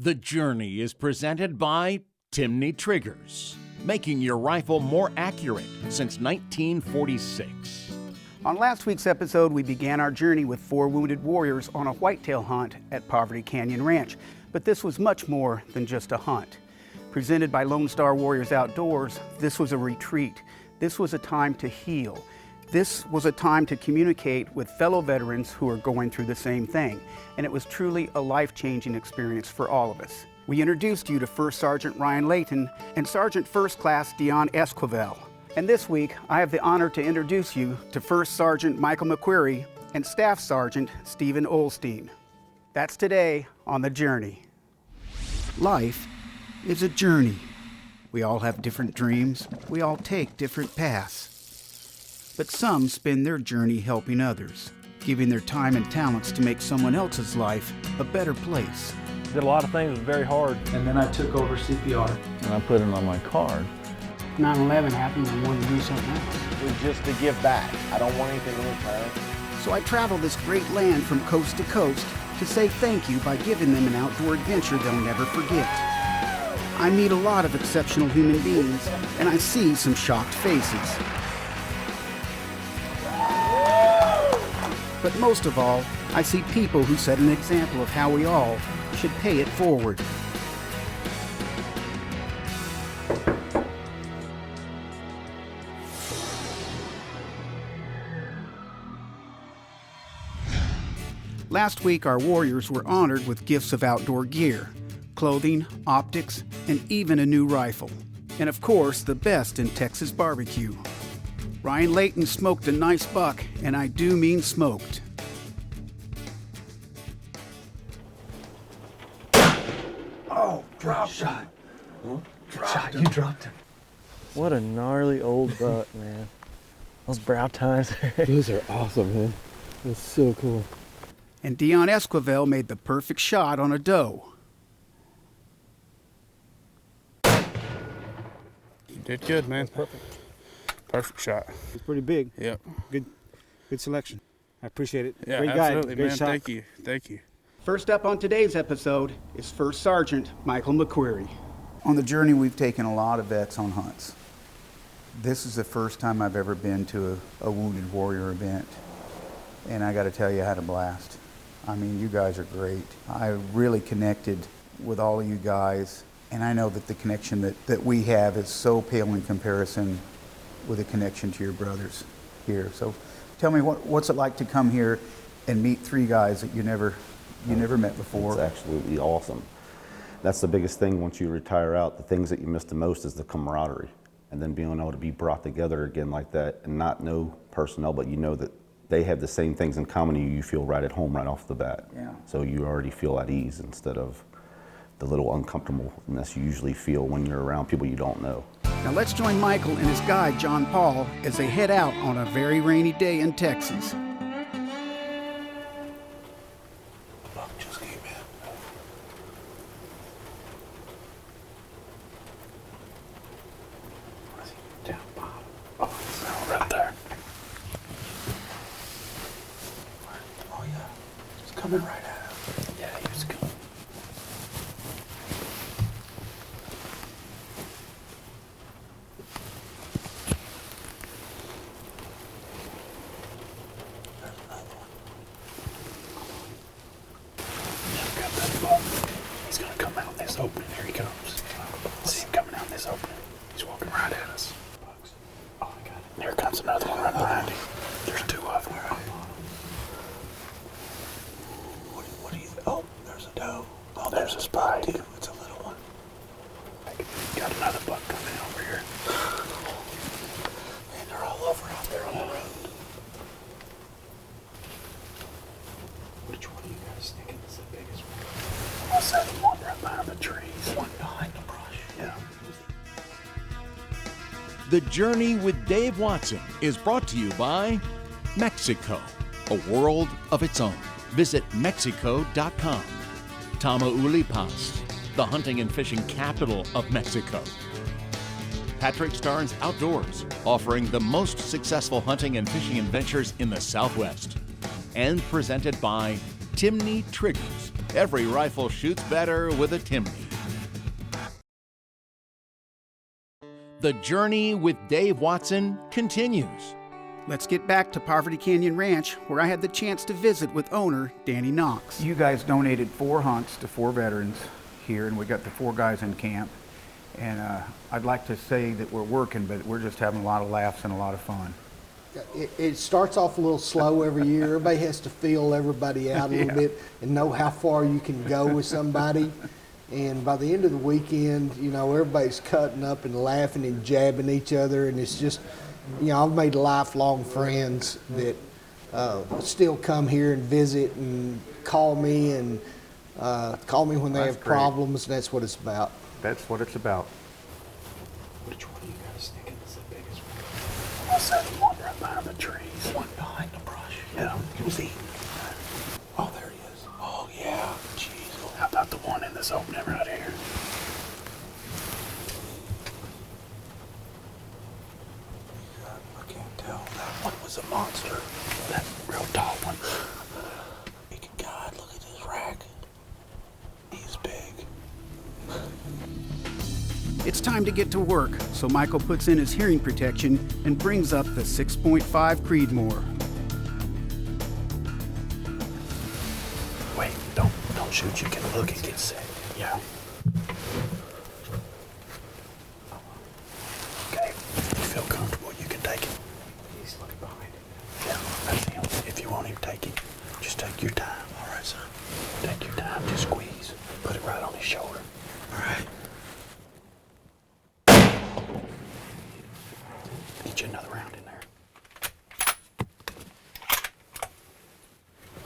The Journey is presented by Timney Triggers, making your rifle more accurate since 1946. On last week's episode, we began our journey with 4 wounded warriors on a whitetail hunt at Poverty Canyon Ranch. But this was much more than just a hunt. Presented by Lone Star Warriors Outdoors, this was a retreat. This was a time to heal. This was a time to communicate with fellow veterans who are going through the same thing. And it was truly a life-changing experience for all of us. We introduced you to First Sergeant Ryan Layton and Sergeant First Class Dion Esquivel. And this week, I have the honor to introduce you to First Sergeant Michael McQuarrie and Staff Sergeant Stephen Olstein. That's today on The Journey. Life is a journey. We all have different dreams. We all take different paths. But some spend their journey helping others, giving their time and talents to make someone else's life a better place. Did a lot of things, it was very hard. And then I took over CPR. And I put it on my card. 9/11 happened and I wanted to do something else. It was just to give back. I don't want anything in return. So I travel this great land from coast to coast to say thank you by giving them an outdoor adventure they'll never forget. I meet a lot of exceptional human beings, and I see some shocked faces. But most of all, I see people who set an example of how we all should pay it forward. Last week, our warriors were honored with gifts of outdoor gear, clothing, optics, and even a new rifle. And of course, the best in Texas barbecue. Ryan Layton smoked a nice buck, and I do mean smoked. Oh, drop shot. Good shot. You dropped him. What a gnarly old buck, man. Those brow tines. Those are awesome, man. That's so cool. And Dion Esquivel made the perfect shot on a doe. You did good, man. Perfect shot. It's pretty big. Yep. Good selection. I appreciate it. Yeah, Great absolutely, guy. Great man. shot. Thank you. First up on today's episode is First Sergeant Michael McQuarrie. On the journey, we've taken a lot of vets on hunts. This is the first time I've ever been to a Wounded Warrior event. And I got to tell you, I had a blast. I mean, you guys are great. I really connected with all of you guys. And I know that the connection that we have is so pale in comparison with a connection to your brothers here. So tell me, what's it like to come here and meet 3 guys that you never met before? It's absolutely awesome. That's the biggest thing once you retire out. The things that you miss the most is the camaraderie. And then being able to be brought together again like that and not know personnel, but you know that they have the same things in common and you feel right at home right off the bat. Yeah. So you already feel at ease instead of the little uncomfortableness you usually feel when you're around people you don't know. Now let's join Michael and his guide, John Paul, as they head out on a very rainy day in Texas. Buck just came in. Down bottom. Oh, it's right there. Oh yeah, it's coming right at him. Yeah, he was coming. He's gonna come out this opening. Here he comes. See him coming out this opening. He's walking right at us. Oh, I got it. Here comes another one right behind him. There's 2 of them. What do you? Oh, there's a doe. Oh, there's a spike. It's a little one. Got another buck coming over here. Man, they're all over out there on the road. Which one of you guys thinking is the biggest one? I said one right behind the trees. One behind the brush. Yeah. The Journey with Dave Watson is brought to you by Mexico, a world of its own. Visit Mexico.com. Tamaulipas, the hunting and fishing capital of Mexico. Patrick Starnes Outdoors, offering the most successful hunting and fishing adventures in the Southwest. And presented by Timney Triggers, Every rifle shoots better with a Timney. The journey with Dave Watson continues. Let's get back to Poverty Canyon Ranch, where I had the chance to visit with owner Danny Knox. You guys donated 4 hunts to 4 veterans here, and we got the 4 guys in camp. And I'd like to say that we're working, but we're just having a lot of laughs and a lot of fun. It starts off a little slow every year. Everybody has to feel everybody out a little bit and know how far you can go with somebody. And by the end of the weekend, you know, everybody's cutting up and laughing and jabbing each other. And it's just, you know, I've made lifelong friends that still come here and visit and call me when they have problems. And that's what it's about. That's what it's about. Which one do you guys think is the biggest one? I said the one right behind the trees. The one behind the brush. Yeah, he was eating. Oh, there he is. Oh, yeah. Jeez. How about the one in this opening right here? I can't tell. That one was a monster. That real tall one. God, look at this rack. He's big. It's time to get to work, so Michael puts in his hearing protection and brings up the 6.5 Creedmoor. Wait, don't shoot. You can look and get set. Yeah. Okay, if you feel comfortable, you can take it. He's looking behind him. Yeah, that's him. If you want him, take him. Just take your time. All right, son. Take your time. Just squeeze. Put it right on his shoulder. All right. Get you another round in there.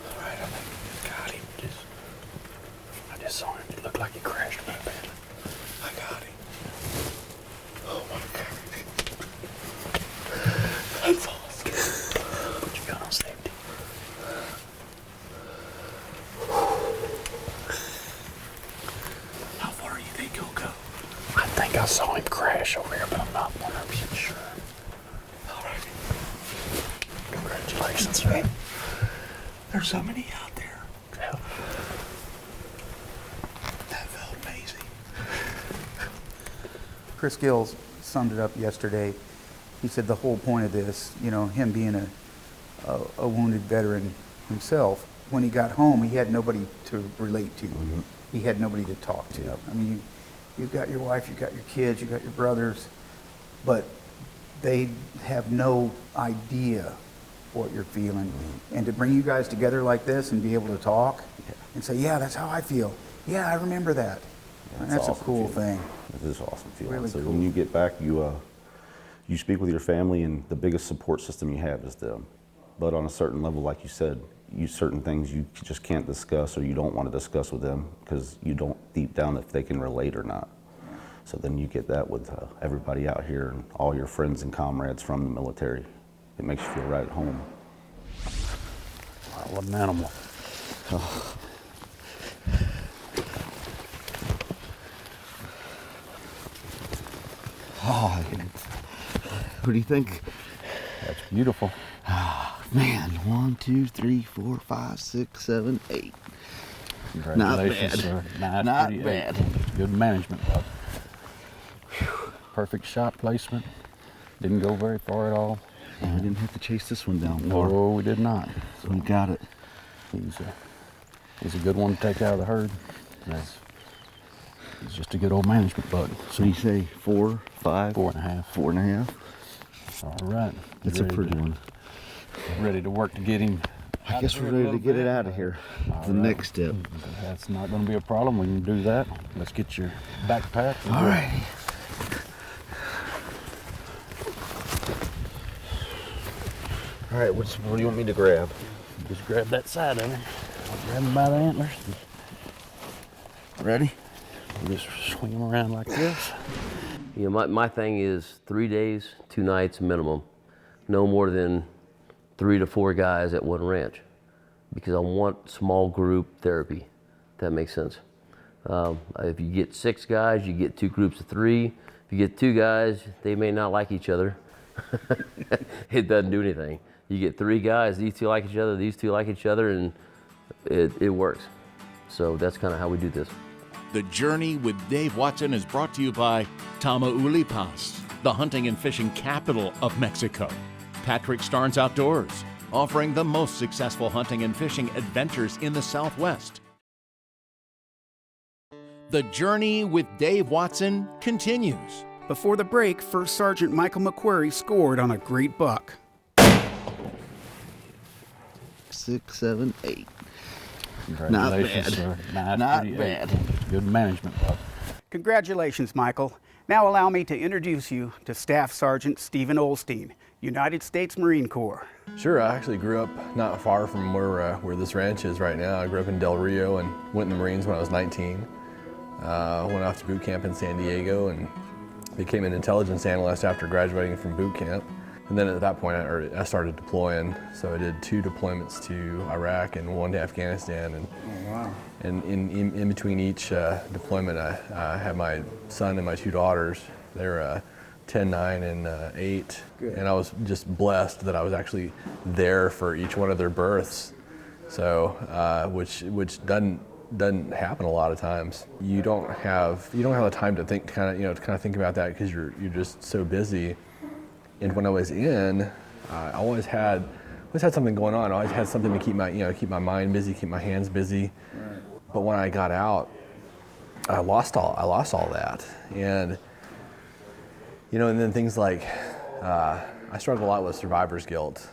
All right, I think I got him. I just saw him. It looked like he crashed a bit. I got him. Oh my God. That's awesome. Put your gun on safety. How far do you think he'll go? I think I saw him crash over here, but I'm not 100% sure. All right. Congratulations, man. There's so many out there. Yeah. That felt amazing. Chris Gills summed it up yesterday. He said the whole point of this, you know, him being a wounded veteran himself, when he got home, he had nobody to relate to. Mm-hmm. He had nobody to talk to. Yep. I mean, you've got your wife, you've got your kids, you've got your brothers, but they have no idea what you're feeling. Mm-hmm. And to bring you guys together like this and be able to talk and say, yeah, that's how I feel. Yeah, I remember that. Yeah, that's awesome. A cool thing. It is awesome feeling. Really so cool. when you get back, you speak with your family, and the biggest support system you have is them. But on a certain level, like you said, certain things you just can't discuss, or you don't want to discuss with them because you don't deep down if they can relate or not. So then you get that with everybody out here and all your friends and comrades from the military. It makes you feel right at home. Wow, what an animal. Oh. Oh, what do you think? That's beautiful. Oh, man, 1, 2, 3, 4, 5, 6, 7, 8. Congratulations, sir. Not bad. Good management, bud. Perfect shot placement. Didn't go very far at all. And we didn't have to chase this one down. No, we did not. So we got it. He's a good one to take out of the herd. He's just a good old management bug. So you say 4, 5? 4.5. 4.5. All right. That's a pretty one. Ready to work to get him. I guess we're ready to get it out of here. The next step. That's not going to be a problem. We can do that. Let's get your backpack. All right. All right, what do you want me to grab? Just grab that side of it. I'll grab him by the antlers. Ready? We'll just swing him around like this. You know, my thing is 3 days, 2 nights minimum. No more than 3 to 4 guys at one ranch, because I want small group therapy, if that makes sense. If you get 6 guys, you get 2 groups of 3. If you get 2 guys, they may not like each other. It doesn't do anything. You get 3 guys, these 2 like each other, these 2 like each other, and it works. So that's kind of how we do this. The Journey with Dave Watson is brought to you by Tamaulipas, the hunting and fishing capital of Mexico. Patrick Starnes Outdoors, offering the most successful hunting and fishing adventures in the Southwest. The Journey with Dave Watson continues. Before the break, First Sergeant Michael McQuarrie scored on a great buck. 6, 7, 8. Congratulations, sir. Not bad. Good management, Bob. Congratulations, Michael. Now allow me to introduce you to Staff Sergeant Stephen Olstein, United States Marine Corps. Sure, I actually grew up not far from where this ranch is right now. I grew up in Del Rio and went in the Marines when I was 19. Went off to boot camp in San Diego and became an intelligence analyst after graduating from boot camp. And then at that point, I started deploying. So I did 2 deployments to Iraq and 1 to Afghanistan. And, and in between each deployment, I had my son and my 2 daughters. They're 10, 9, and 8. Good. And I was just blessed that I was actually there for each one of their births. So, which doesn't happen a lot of times. You don't have the time to think, kind of think about that because you're just so busy. And when I was in, I always had something going on. I always had something to keep my mind busy, keep my hands busy. Right. But when I got out, I lost all that. And and then things like I struggled a lot with survivor's guilt,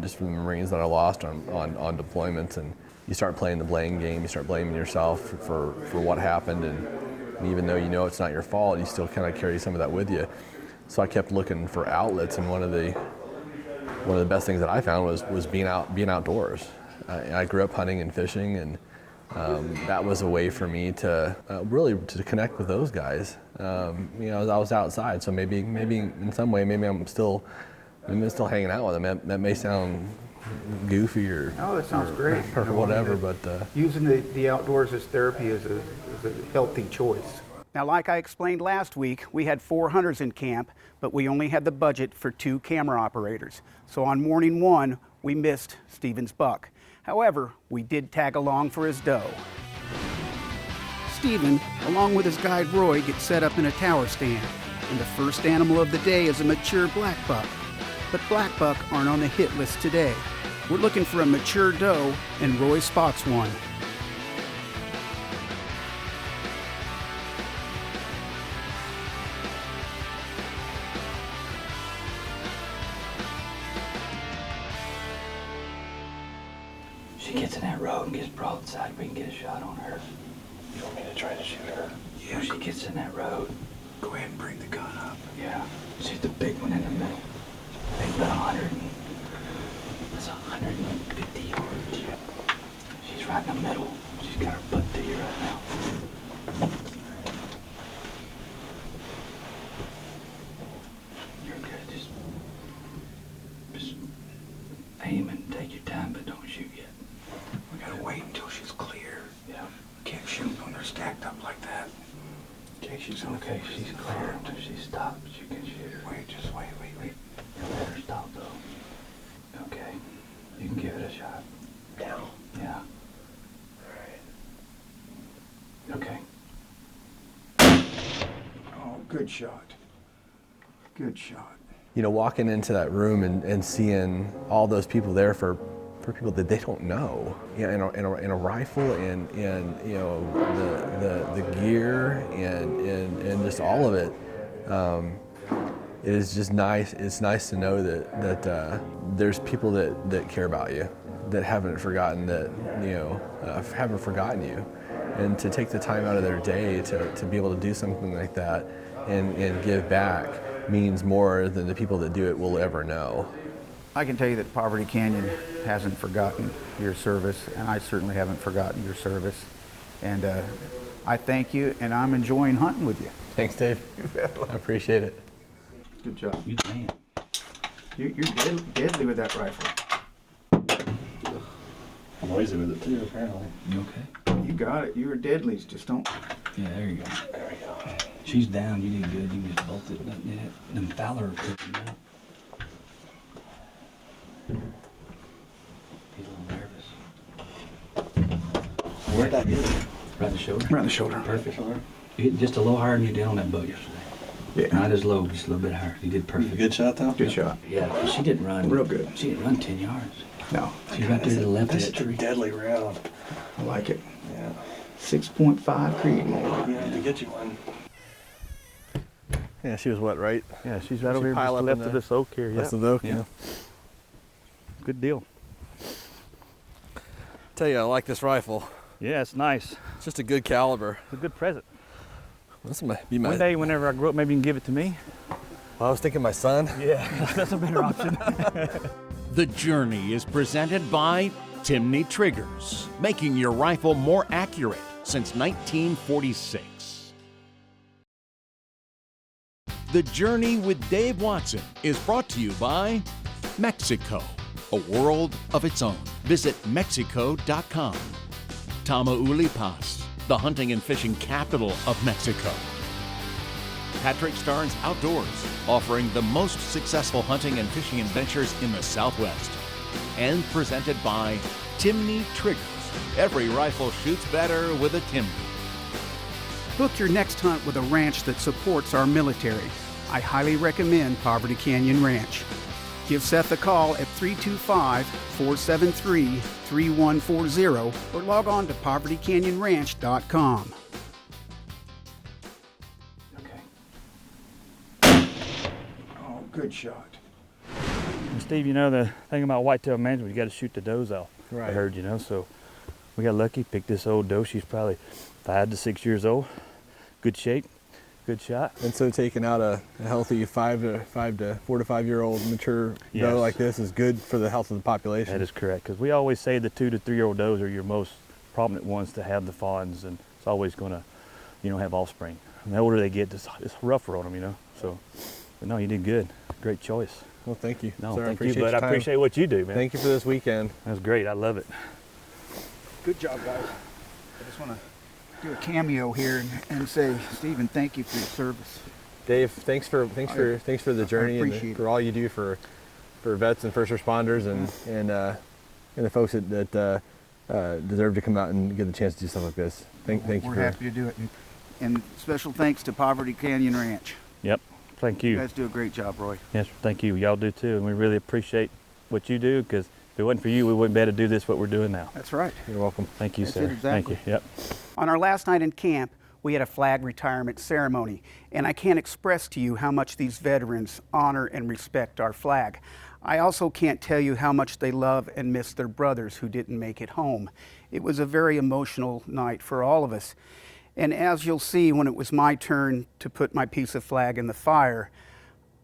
just from the Marines that I lost on deployments. And you start playing the blame game. You start blaming yourself for what happened, and even though it's not your fault, you still kind of carry some of that with you. So I kept looking for outlets, and one of the best things that I found was being outdoors. I grew up hunting and fishing, and that was a way for me to really to connect with those guys. I was outside, so maybe in some way I'm still hanging out with them. That may sound goofy or that sounds great or whatever, but using the outdoors as therapy is a healthy choice. Now, like I explained last week, we had 4 hunters in camp, but we only had the budget for 2 camera operators. So on morning 1, we missed Stephen's buck. However, we did tag along for his doe. Stephen, along with his guide Roy, get set up in a tower stand. And the first animal of the day is a mature black buck. But black buck aren't on the hit list today. We're looking for a mature doe, and Roy spots one. She gets in that road and gets broadside, we can get a shot on her. You want me to try to shoot her? Yeah, she gets in that road. Go ahead and bring the gun up. Yeah, she's the big one in the middle. I think about 150 yards. She's right in the middle. She's got her butt to you right now. You're good. Just aim and take your time, but don't shoot yet. We gotta wait until she's clear. Yeah. Can't shoot when they're stacked up like that. Okay, she's clear. Until she stops, you can shoot her. Wait, just wait. Let her stop though. Okay. You can give it a shot. Now? Yeah. Alright. Okay. Oh, good shot. Good shot. walking into that room and seeing all those people there for people that they don't know, in a rifle and the gear and just all of it. It is just nice. It's nice to know that there's people that care about you, that haven't forgotten haven't forgotten you, and to take the time out of their day to be able to do something like that and give back means more than the people that do it will ever know. I can tell you that Poverty Canyon hasn't forgotten your service, and I certainly haven't forgotten your service. And I thank you, and I'm enjoying hunting with you. Thanks, Dave. I appreciate it. Good job. You can. You're deadly with that rifle. Noisy with it too, apparently. You okay? You got it. You were deadly. Just don't. Yeah, there you go. There we go. She's down. You did good. You just bolted. Them Fowler cooking now. He's a little nervous. Where'd that hit? Right in the shoulder? Right in the shoulder. Perfect. You hit just a little higher than you did on that boat yesterday. Yeah. Not as low, just a little bit higher. You did perfect. Good shot, though? Good shot. Yeah, she didn't run. Real good. She didn't run 10 yards. No. She's right there to the left of That's that a tree. deadly round. I like it. Yeah. 6.5 Creedmoor. Yeah, to get you one. Yeah, she was what, right? Yeah, she's right over here just pile up left in of the- this oak here. That's Yeah. the oak, Yeah. Good deal. Tell you, I like this rifle. Yeah, it's nice. It's just a good caliber. It's a good present. This might be my. One day, whenever I grow up, maybe you can give it to me. I was thinking my son. Yeah, that's a better option. The Journey is presented by Timney Triggers, making your rifle more accurate since 1946. The Journey with Dave Watson is brought to you by Mexico, a world of its own. Visit Mexico.com. Tamaulipas, the hunting and fishing capital of Mexico. Patrick Starnes Outdoors, offering the most successful hunting and fishing adventures in the Southwest. And presented by Timney Triggers. Every rifle shoots better with a Timney. Book your next hunt with a ranch that supports our military. I highly recommend Poverty Canyon Ranch. Give Seth a call at 325-473-3140 or log on to povertycanyonranch.com. Oh, good shot. And Steve, you know, the thing about whitetail management, you got to shoot the does off. Right. I heard, you know, so we got lucky, picked this old doe. She's probably 5 to 6 years old. Good shape, good shot. And so taking out a healthy 4 to 5 year old mature Yes. doe like this is good for the health of the population. That is correct, because we always say the 2 to 3 year old does are your most prominent ones to have the fawns, and it's always going to, you know, have offspring. And the older they get, it's rougher on them, you know. So, but no, you did good. Great choice. Well, thank you. No, Sir, thank you, appreciate bud. your I time. appreciate what you do, man. Thank you for this weekend. That's great. I love it. Good job, guys. I just want to do a cameo here and say, Stephen, thank you for your service. Dave, thanks for the journey and appreciate for all you do for vets and first responders and the folks that deserve to come out and get the chance to do stuff like this. Thank you. We're happy to do it. And special thanks to Poverty Canyon Ranch. Yep. Thank you. You guys do a great job, Roy. Yes, thank you. Y'all do too, and we really appreciate what you do, because if it wasn't for you, we wouldn't be able to do this, what we're doing now. That's right. You're welcome. Thank you, That's sir. it, exactly. Thank you. Yep. On our last night in camp, we had a flag retirement ceremony, and I can't express to you how much these veterans honor and respect our flag. I also can't tell you how much they love and miss their brothers who didn't make it home. It was a very emotional night for all of us. And as you'll see, when it was my turn to put my piece of flag in the fire,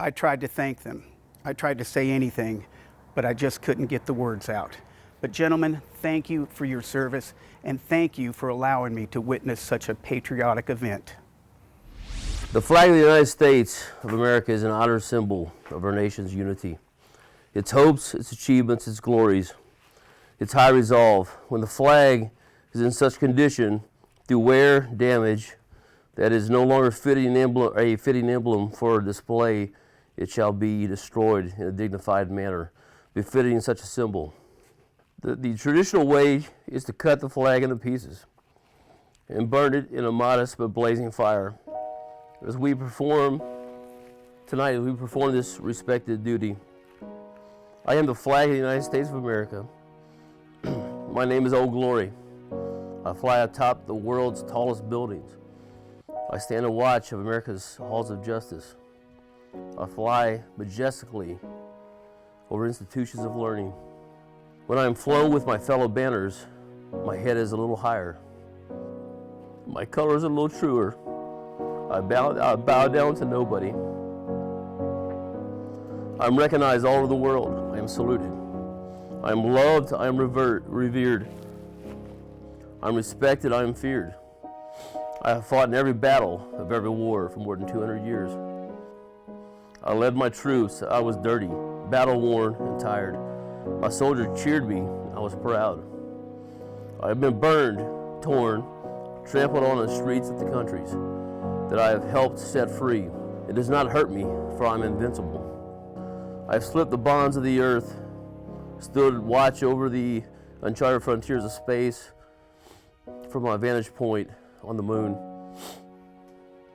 I tried to thank them. I tried to say anything, but I just couldn't get the words out. But gentlemen, thank you for your service, and thank you for allowing me to witness such a patriotic event. The flag of the United States of America is an honor symbol of our nation's unity. Its hopes, its achievements, its glories, its high resolve. When the flag is in such condition through wear, damage, that is no longer a fitting emblem for display, it shall be destroyed in a dignified manner, befitting such a symbol. The traditional way is to cut the flag into pieces and burn it in a modest but blazing fire. As we perform tonight, we perform this respected duty. I am the flag of the United States of America. My name is Old Glory. I fly atop the world's tallest buildings. I stand in watch of America's halls of justice. I fly majestically over institutions of learning. When I am flown with my fellow banners, my head is a little higher. My colors are a little truer. I bow down to nobody. I'm recognized all over the world. I am saluted. I am loved. I am revered. I'm respected. I am feared. I have fought in every battle of every war for more than 200 years. I led my troops. I was dirty, battle-worn, and tired. My soldiers cheered me. I was proud. I have been burned, torn, trampled on the streets of the countries that I have helped set free. It does not hurt me, for I am invincible. I have slipped the bonds of the earth, stood watch over the uncharted frontiers of space. from my vantage point on the moon,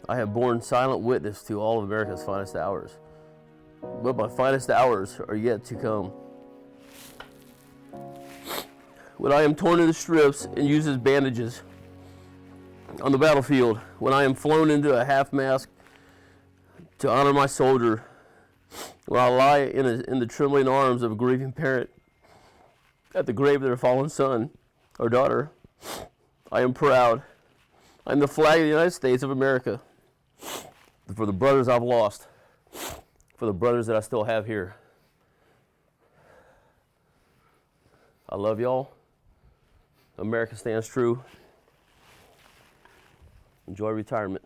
I have borne silent witness to all of America's finest hours. But my finest hours are yet to come. When I am torn into strips and used as bandages on the battlefield, when I am flown into a half-mast to honor my soldier, when I lie in the trembling arms of a grieving parent at the grave of their fallen son or daughter, I am proud. I am the flag of the United States of America for the brothers I've lost, for the brothers that I still have here. I love y'all. America stands true. Enjoy retirement.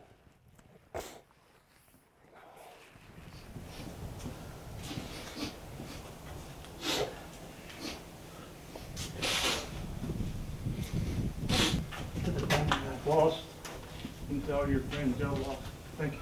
Boss, and tell your friend Joe lost. Thank you.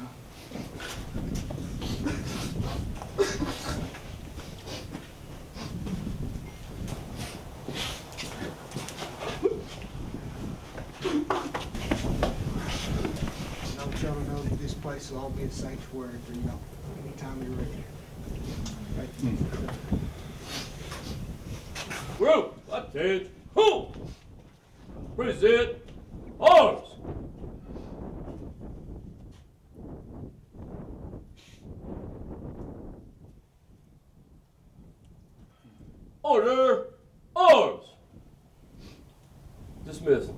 I want y'all to know that this place will all be a sanctuary for y'all anytime you're ready. Group, attention, who? Present arms. Order, arms. Dismiss.